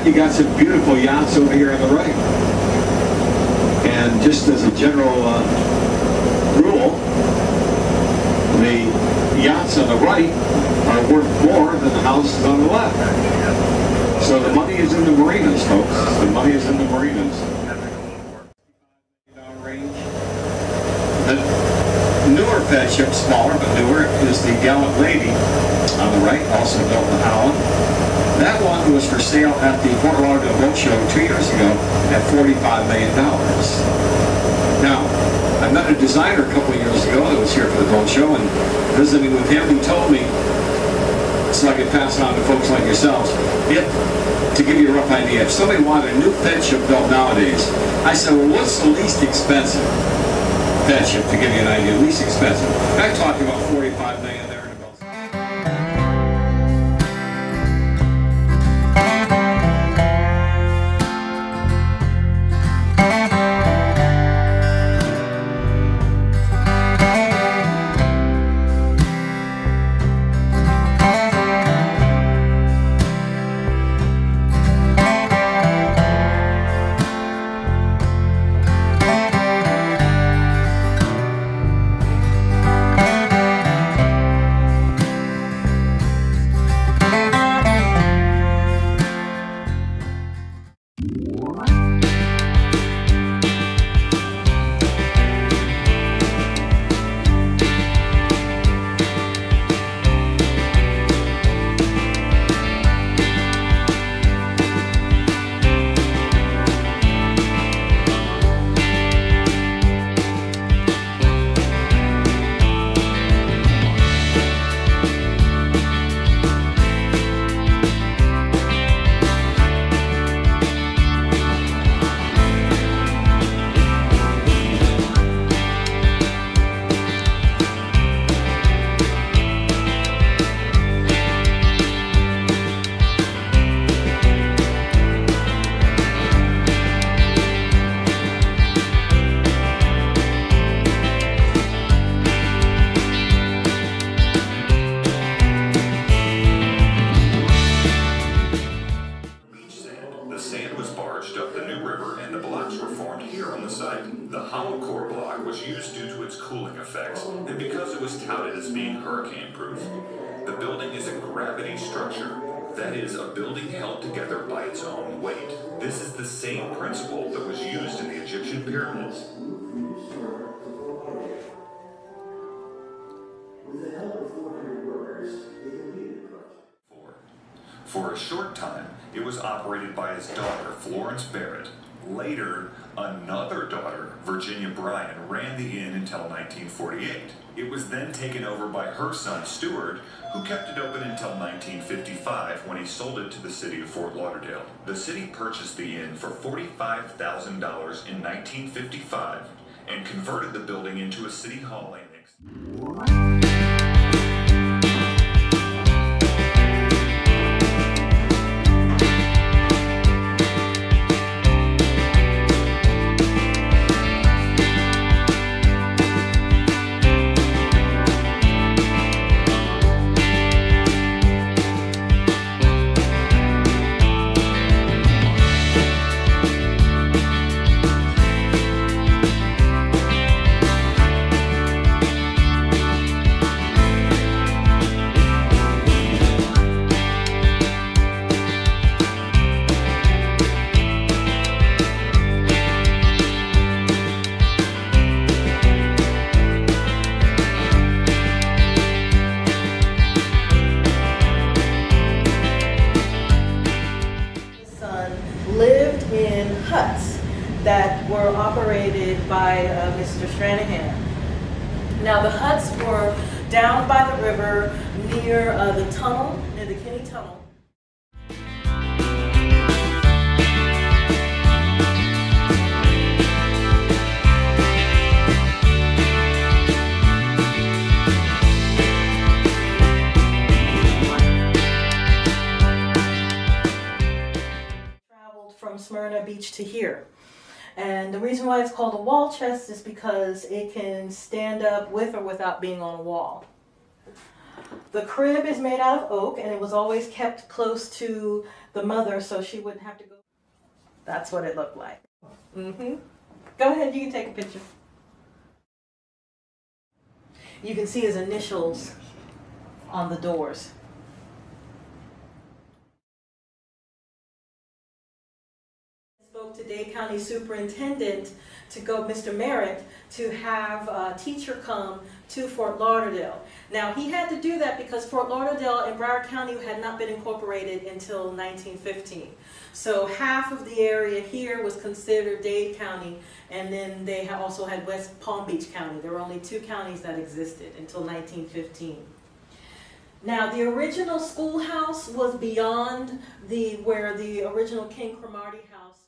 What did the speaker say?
that, you got some beautiful yachts over here on the right. And just as a general rule, the yachts on the right are worth more than the houses on the left. So the money is in the marinas, folks. The money is in the marinas. The newer Fed ship, smaller but newer, is the Gallant Lady on the right, also built in Holland. That one was for sale at the Fort Lauderdale Boat Show 2 years ago at $45 million. Now, I met a designer a couple of years ago that was here for the boat show, and visiting with him, he told me, so I could pass it on to folks like yourselves, to give you a rough idea, if somebody wanted a new Fed ship built nowadays, I said, well, what's the least expensive Fed ship, to give you an idea, least expensive? I'm talking about $45 million there. The hollow core block was used due to its cooling effects and because it was touted as being hurricane-proof. The building is a gravity structure. That is, a building held together by its own weight. This is the same principle that was used in the Egyptian pyramids. For a short time, it was operated by his daughter, Florence Barrett. Later, another daughter, Virginia Bryan, ran the inn until 1948. It was then taken over by her son, Stuart, who kept it open until 1955 when he sold it to the city of Fort Lauderdale. The city purchased the inn for $45,000 in 1955 and converted the building into a city hall annex. That were operated by Mr. Stranahan. Now the huts were down by the river near the tunnel, near the Kinney Tunnel. Traveled from Smyrna Beach to here. And the reason why it's called a wall chest is because it can stand up with or without being on a wall. The crib is made out of oak, and it was always kept close to the mother so she wouldn't have to go. That's what it looked like. Go ahead, you can take a picture. You can see his initials on the doors. Spoke to Dade County Superintendent to go, Mr. Merritt, to have a teacher come to Fort Lauderdale. Now, he had to do that because Fort Lauderdale and Broward County had not been incorporated until 1915. So half of the area here was considered Dade County, and then they also had West Palm Beach County. There were only 2 counties that existed until 1915. Now, the original schoolhouse was beyond where the original King Cromartie house